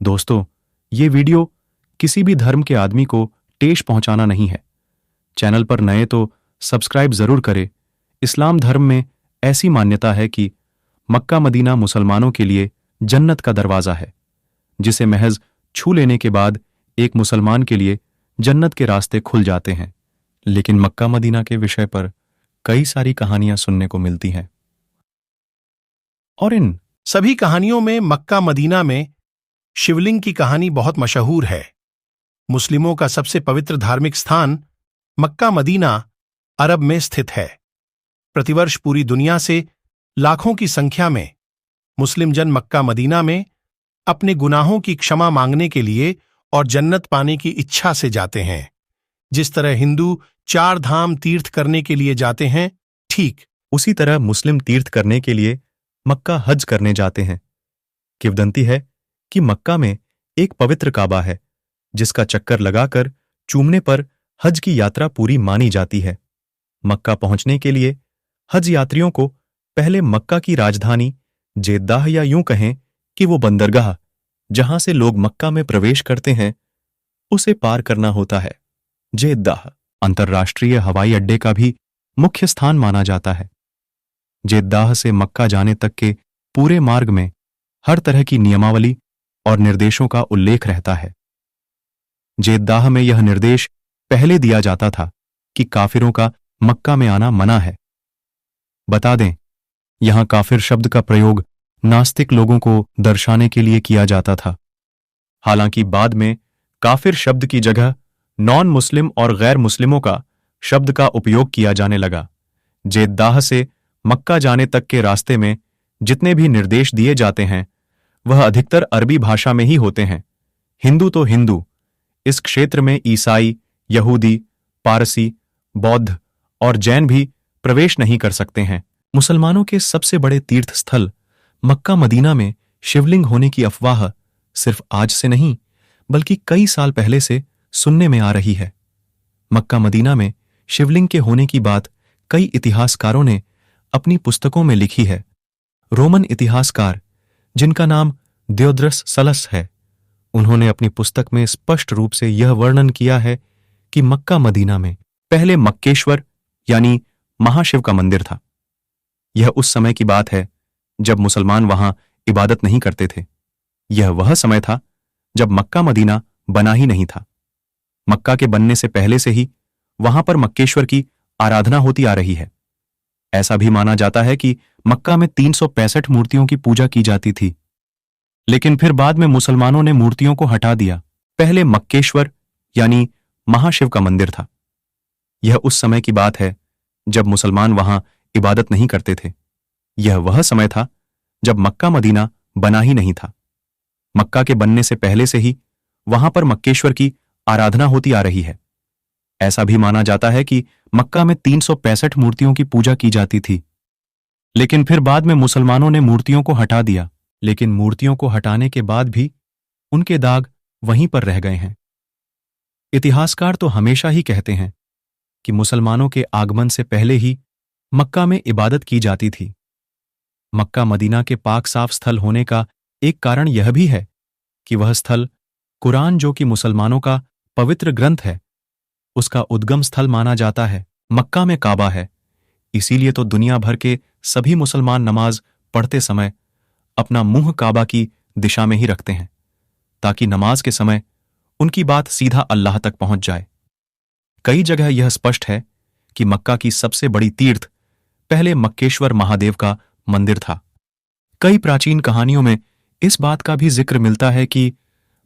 दोस्तों, ये वीडियो किसी भी धर्म के आदमी को ठेस पहुंचाना नहीं है। चैनल पर नए तो सब्सक्राइब जरूर करें। इस्लाम धर्म में ऐसी मान्यता है कि मक्का मदीना मुसलमानों के लिए जन्नत का दरवाज़ा है, जिसे महज छू लेने के बाद एक मुसलमान के लिए जन्नत के रास्ते खुल जाते हैं। लेकिन मक्का मदीना के विषय पर कई सारी कहानियां सुनने को मिलती हैं, और इन सभी कहानियों में मक्का मदीना में शिवलिंग की कहानी बहुत मशहूर है। मुस्लिमों का सबसे पवित्र धार्मिक स्थान मक्का मदीना अरब में स्थित है। प्रतिवर्ष पूरी दुनिया से लाखों की संख्या में मुस्लिम जन मक्का मदीना में अपने गुनाहों की क्षमा मांगने के लिए और जन्नत पाने की इच्छा से जाते हैं। जिस तरह हिंदू 4 धाम तीर्थ करने के लिए जाते हैं, ठीक उसी तरह मुस्लिम तीर्थ करने के लिए मक्का हज करने जाते हैं। किंवदंती है कि मक्का में एक पवित्र काबा है, जिसका चक्कर लगाकर चूमने पर हज की यात्रा पूरी मानी जाती है। मक्का पहुंचने के लिए हज यात्रियों को पहले मक्का की राजधानी जेद्दाह, या यूं कहें कि वो बंदरगाह जहां से लोग मक्का में प्रवेश करते हैं, उसे पार करना होता है। जेद्दाह अंतर्राष्ट्रीय हवाई अड्डे का भी मुख्य स्थान माना जाता है। जेद्दाह से मक्का जाने तक के पूरे मार्ग में हर तरह की नियमावली और निर्देशों का उल्लेख रहता है। जेद्दाह में यह निर्देश पहले दिया जाता था कि काफिरों का मक्का में आना मना है। बता दें, यहां काफिर शब्द का प्रयोग नास्तिक लोगों को दर्शाने के लिए किया जाता था। हालांकि बाद में काफिर शब्द की जगह नॉन मुस्लिम और गैर मुस्लिमों का शब्द का उपयोग किया जाने लगा। जेद्दाह से मक्का जाने तक के रास्ते में जितने भी निर्देश दिए जाते हैं, वह अधिकतर अरबी भाषा में ही होते हैं। हिंदू तो हिंदू, इस क्षेत्र में ईसाई, यहूदी, पारसी, बौद्ध और जैन भी प्रवेश नहीं कर सकते हैं। मुसलमानों के सबसे बड़े तीर्थ स्थल मक्का मदीना में शिवलिंग होने की अफवाह सिर्फ आज से नहीं, बल्कि कई साल पहले से सुनने में आ रही है। मक्का मदीना में शिवलिंग के होने की बात कई इतिहासकारों ने अपनी पुस्तकों में लिखी है। रोमन इतिहासकार, जिनका नाम दियोद्रस सलस है, उन्होंने अपनी पुस्तक में स्पष्ट रूप से यह वर्णन किया है कि मक्का मदीना में पहले मक्केश्वर यानी महाशिव का मंदिर था। यह उस समय की बात है जब मुसलमान वहां इबादत नहीं करते थे। यह वह समय था जब मक्का मदीना बना ही नहीं था। मक्का के बनने से पहले से ही वहां पर मक्केश्वर की आराधना होती आ रही है। ऐसा भी माना जाता है कि मक्का में 365 मूर्तियों की पूजा की जाती थी, लेकिन फिर बाद में मुसलमानों ने मूर्तियों को हटा दिया। पहले मक्केश्वर यानी महाशिव का मंदिर था। यह उस समय की बात है जब मुसलमान वहां इबादत नहीं करते थे। यह वह समय था जब मक्का मदीना बना ही नहीं था। मक्का के बनने से पहले से ही वहां पर मक्केश्वर की आराधना होती आ रही है। ऐसा भी माना जाता है कि मक्का में 365 मूर्तियों की पूजा की जाती थी, लेकिन फिर बाद में मुसलमानों ने मूर्तियों को हटा दिया। लेकिन मूर्तियों को हटाने के बाद भी उनके दाग वहीं पर रह गए हैं। इतिहासकार तो हमेशा ही कहते हैं कि मुसलमानों के आगमन से पहले ही मक्का में इबादत की जाती थी। मक्का मदीना के पाक साफ स्थल होने का एक कारण यह भी है कि वह स्थल कुरान, जो कि मुसलमानों का पवित्र ग्रंथ है, उसका उद्गम स्थल माना जाता है। मक्का में काबा है, इसीलिए तो दुनिया भर के सभी मुसलमान नमाज पढ़ते समय अपना मुंह काबा की दिशा में ही रखते हैं, ताकि नमाज के समय उनकी बात सीधा अल्लाह तक पहुंच जाए। कई जगह यह स्पष्ट है कि मक्का की सबसे बड़ी तीर्थ पहले मक्केश्वर महादेव का मंदिर था। कई प्राचीन कहानियों में इस बात का भी जिक्र मिलता है कि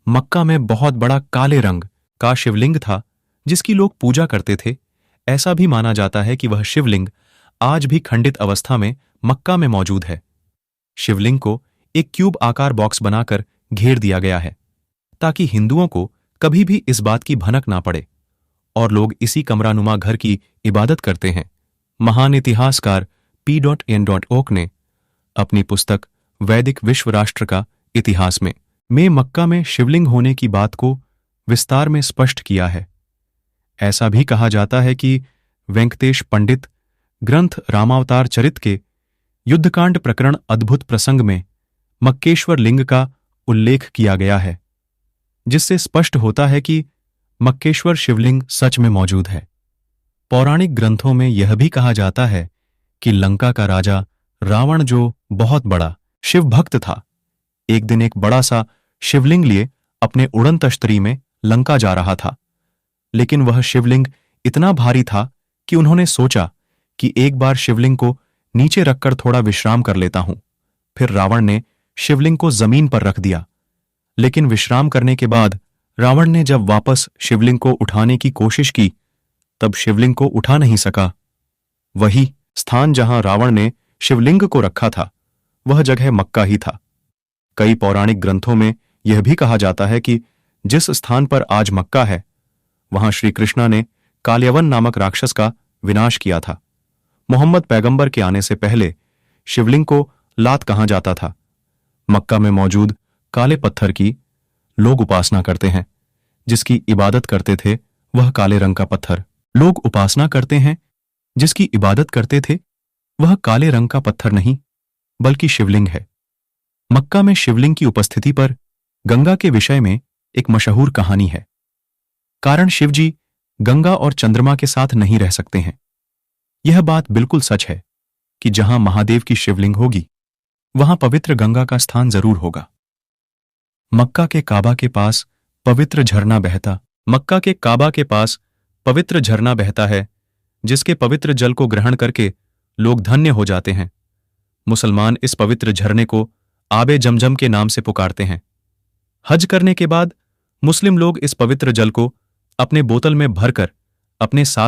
मक्का में बहुत बड़ा काले रंग का शिवलिंग था, जिसकी लोग पूजा करते थे। ऐसा भी माना जाता है कि वह शिवलिंग आज भी खंडित अवस्था में मक्का में मौजूद है। शिवलिंग को एक क्यूब आकार बॉक्स बनाकर घेर दिया गया है, ताकि हिंदुओं को कभी भी इस बात की भनक ना पड़े, और लोग इसी कमरानुमा घर की इबादत करते हैं। महान इतिहासकार P.N. ओक ने अपनी पुस्तक वैदिक विश्व राष्ट्र का इतिहास में मक्का में शिवलिंग होने की बात को विस्तार में स्पष्ट किया है। ऐसा भी कहा जाता है कि वेंकटेश पंडित ग्रंथ रामावतार चरित के युद्धकांड प्रकरण अद्भुत प्रसंग में मक्केश्वर लिंग का उल्लेख किया गया है। जिससे स्पष्ट होता है कि मक्केश्वर शिवलिंग सच में मौजूद है। पौराणिक ग्रंथों में यह भी कहा जाता है कि लंका का राजा रावण, जो बहुत बड़ा शिव भक्त था, एक दिन एक बड़ा सा शिवलिंग लिए अपने उड़न तश्तरी में लंका जा रहा था। लेकिन वह शिवलिंग इतना भारी था कि उन्होंने सोचा कि एक बार शिवलिंग को नीचे रखकर थोड़ा विश्राम कर लेता हूं। फिर रावण ने शिवलिंग को जमीन पर रख दिया। लेकिन विश्राम करने के बाद रावण ने जब वापस शिवलिंग को उठाने की कोशिश की, तब शिवलिंग को उठा नहीं सका। वही स्थान जहां रावण ने शिवलिंग को रखा था, वह जगह मक्का ही था। कई पौराणिक ग्रंथों में यह भी कहा जाता है कि जिस स्थान पर आज मक्का है, वहां श्री कृष्णा ने काल्यवन नामक राक्षस का विनाश किया था। मोहम्मद पैगंबर के आने से पहले शिवलिंग को लात कहा जाता था। मक्का में मौजूद काले पत्थर की लोग उपासना करते हैं। जिसकी इबादत करते थे वह काले रंग का पत्थर लोग उपासना करते हैं जिसकी इबादत करते थे वह काले रंग का पत्थर नहीं, बल्कि शिवलिंग है। मक्का में शिवलिंग की उपस्थिति पर गंगा के विषय में एक मशहूर कहानी है। कारण शिवजी गंगा और चंद्रमा के साथ नहीं रह सकते हैं। यह बात बिल्कुल सच है कि जहां महादेव की शिवलिंग होगी, वहां पवित्र गंगा का स्थान जरूर होगा। मक्का के काबा के पास पवित्र झरना बहता है, जिसके पवित्र जल को ग्रहण करके लोग धन्य हो जाते हैं। मुसलमान इस पवित्र झरने को आबे जमजम के नाम से पुकारते हैं। हज करने के बाद मुस्लिम लोग इस पवित्र जल को अपने बोतल में भरकर अपने साथ